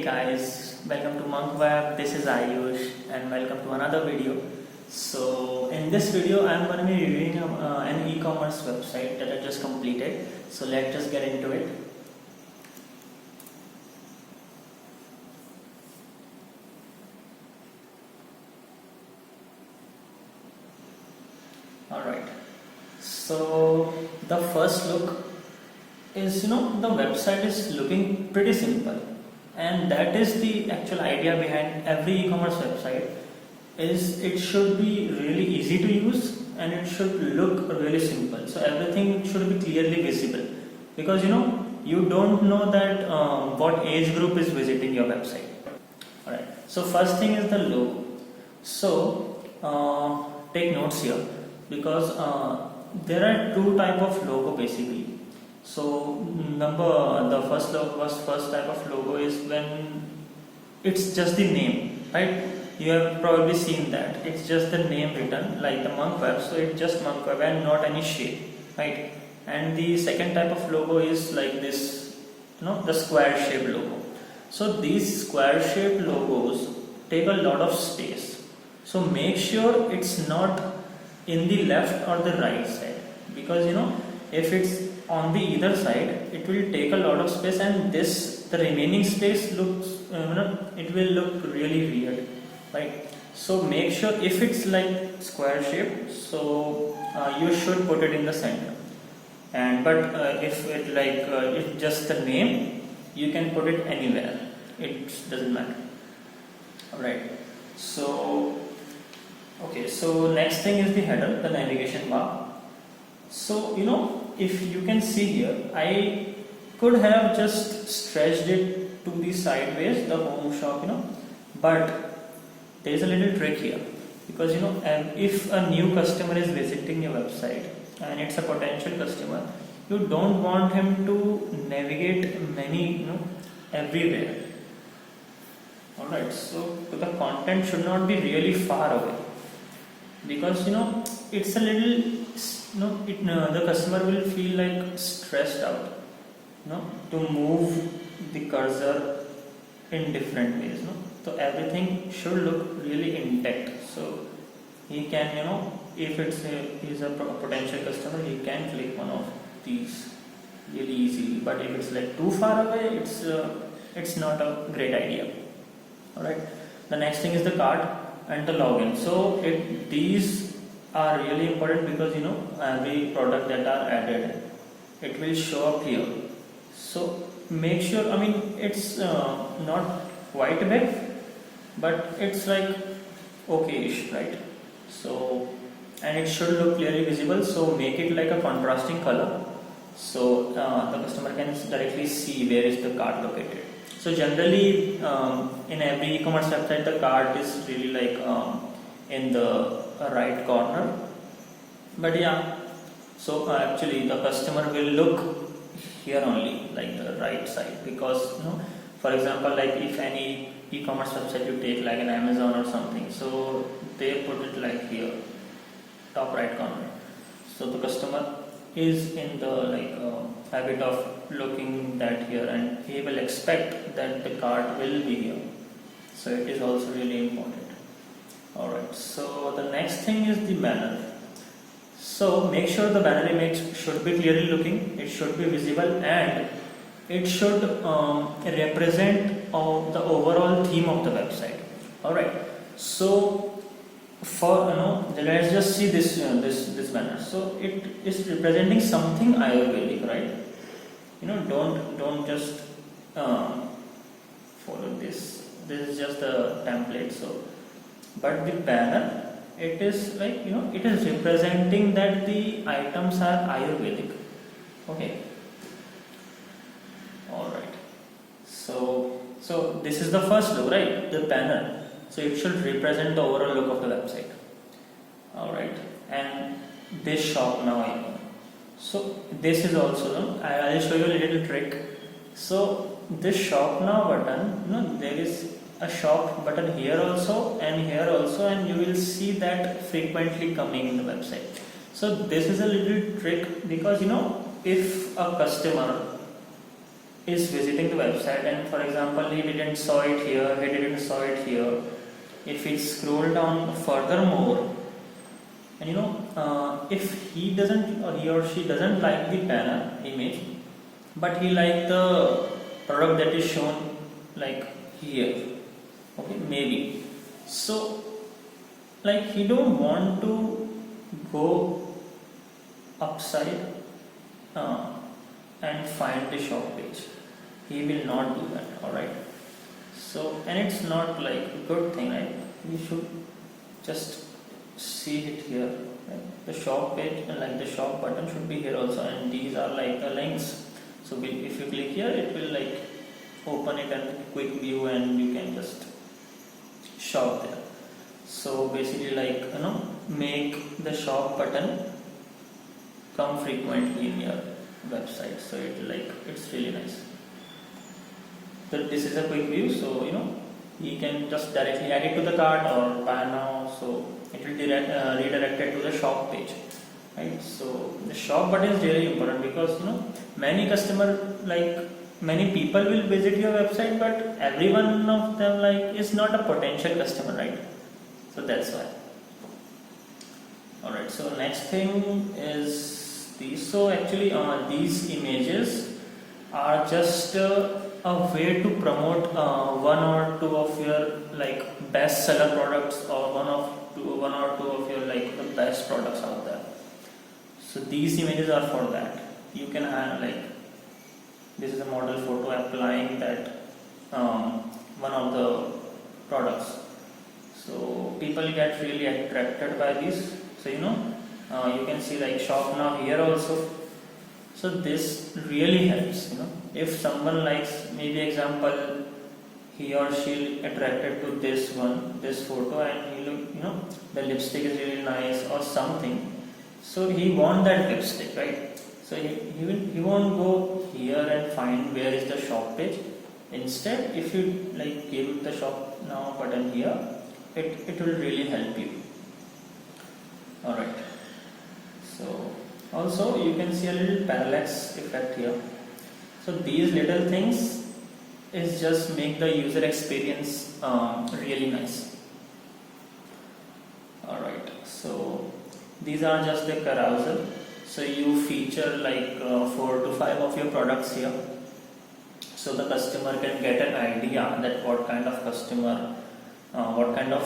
guys, welcome to Monk Web. This is Ayush and welcome to another video. So in this video I'm going to be reviewing an e-commerce website that I just completed. So let's just get into it. Alright, so the first look is, the website is looking pretty simple, and that is the actual idea behind every e-commerce website. Is it should be really easy to use and it should look really simple, so everything should be clearly visible, because you don't know that what age group is visiting your website. Alright, so first thing is the logo. So take notes here, because there are two type of logo basically. So the first type of logo is when it's just the name, right? You have probably seen that it's just the name written like the Monk Web, so it's just Monk Web and not any shape, right? And the second type of logo is like this, the square shaped logo. So these square shaped logos take a lot of space, so make sure it's not in the left or the right side, because if it's on the either side it will take a lot of space, and the remaining space looks it will look really weird, right? So make sure if it's like square shape, so you should put it in the center, and but if it it's just the name, you can put it anywhere, it doesn't matter. Alright, so okay, so next thing is the header, the navigation bar. So if you can see here, I could have just stretched it to the sideways, the home shop, but there is a little trick here, because if a new customer is visiting your website and it's a potential customer, you don't want him to navigate many everywhere. Alright, so the content should not be really far away, because it's a little the customer will feel like stressed out to move the cursor in different ways, so everything should look really intact, so he can if he's a potential customer, he can click one of these really easily, but if it's like too far away, it's not a great idea. Alright, the next thing is the cart and the login. So these are really important, because every product that are added, it will show up here. So make sure, it's not quite big, but it's like okay-ish, right? So, and it should look clearly visible, so make it like a contrasting color, so the customer can directly see where is the cart located. So generally in every e-commerce website, the cart is really like in the right corner, but yeah, so actually the customer will look here only, like the right side, because for example, like if any e-commerce website you take, like an Amazon or something, so they put it like here, top right corner, so the customer is in the habit of looking that here, and he will expect that the cart will be here, so it is also really important. Alright, so the next thing is the banner. So make sure the banner image should be clearly looking, it should be visible, and it should represent the overall theme of the website. Alright, so for let's just see this this banner. So it is representing something Ayurvedic, right? Don't just follow this. This is just a template. So, but the banner, it is like it is representing that the items are Ayurvedic. Okay. All right. So this is the first look, right? The banner. So it should represent the overall look of the website. All right. And this shop now icon. So this is also I will show you a little trick. So this shop now button, there is a shop button here also and here also, and you will see that frequently coming in the website. So this is a little trick, because if a customer is visiting the website, and for example he didn't saw it here, he didn't saw it here, if he scroll down furthermore, and if he doesn't, or he or she doesn't like the banner image, but he like the product that is shown like here, okay, maybe, so like he don't want to go upside and find the shop page, he will not do that. All right, so, and it's not like a good thing, right? We should just see it here, right? The shop page and like the shop button should be here also, and these are like the links. So if you click here, it will like open it and quick view, and you can just shop there. So basically, like make the shop button come frequently in your website, so it's really nice. So this is a quick view, so you can just directly add it to the cart or buy now, so it will redirect it to the shop page, right? So the shop button is really important, because many many people will visit your website, but every one of them is not a potential customer, right? So that's why. Alright, so next thing is these. So actually these images are just a way to promote one or two of your best seller products, or one or two of your the best products out there. So these images are for that. You can have this is a model photo applying that one of the products. So people get really attracted by this. So you can see shop now here also. So this really helps. If someone likes, maybe example, he or she attracted to this photo, and he look, the lipstick is really nice or something. So he want that lipstick, right? So he won't go here and find where is the shop page. Instead, if you give the shop now button here, it will really help you. Alright. So also you can see a little parallax effect here. So these little things is just make the user experience really nice. Alright. So these are just the carousel. So you feature 4 to 5 of your products here, so the customer can get an idea that what kind of customer, what kind of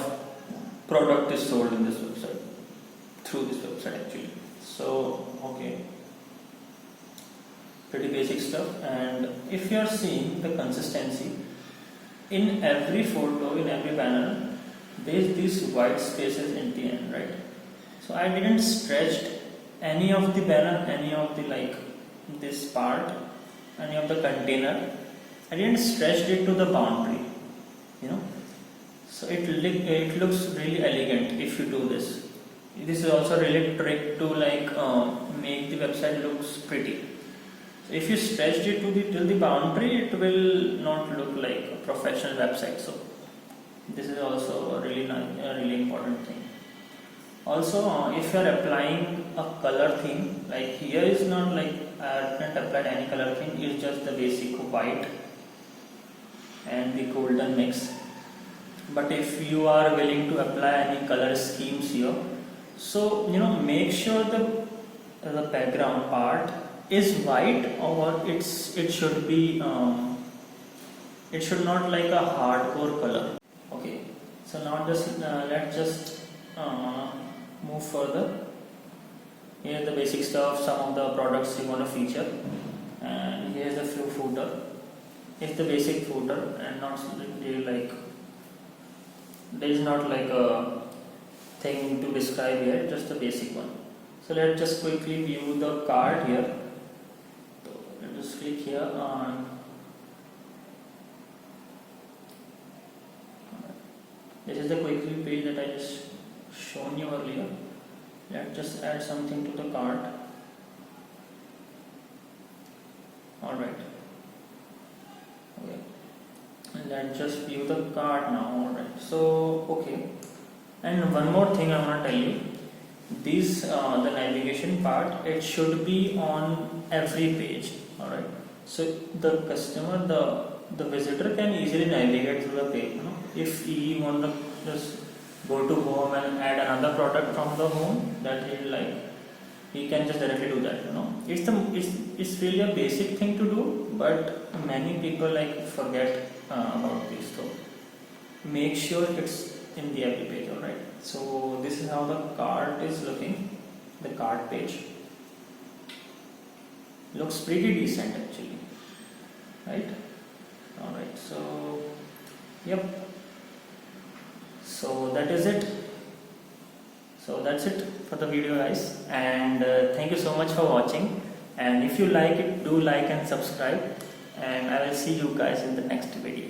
product is sold in this website, through this website actually. So okay, pretty basic stuff. And if you are seeing the consistency in every photo, in every banner, there is these white spaces in the end, right? So I didn't stretch any of the banner, any of the this part, any of the container, I didn't stretch it to the boundary, so it looks really elegant if you do this. This is also really trick to make the website looks pretty. So if you stretched it till the boundary, it will not look like a professional website. So this is also a really important thing. Also, if you are applying a color theme, here is not I haven't applied any color theme, it's just the basic white and the golden mix. But if you are willing to apply any color schemes here, so make sure the background part is white, or it should be it should not a hardcore color. Okay, so now let's just move further. Here the basic stuff, some of the products you want to feature, and here's the footer. It's the basic footer, and not really there is not a thing to describe here, just the basic one. So let's just quickly view the card here. So let's just click here on. This is the quick view page that I just shown you earlier. Let's just add something to the cart. Alright. Okay. And let's just view the cart now. Alright. So okay. And one more thing I want to tell you. This the navigation part, it should be on every page. Alright. So the customer, the visitor can easily navigate through the page. If he want to just go to home and add another product from the home that he like, he can just directly do that. It's really a basic thing to do, but many people like forget about this. So make sure it's in the every page. All right. So this is how the cart is looking. The cart page looks pretty decent actually, right? All right. So yep. So that is it. So that's it for the video, guys, and thank you so much for watching. And if you like it, do like and subscribe, and I will see you guys in the next video.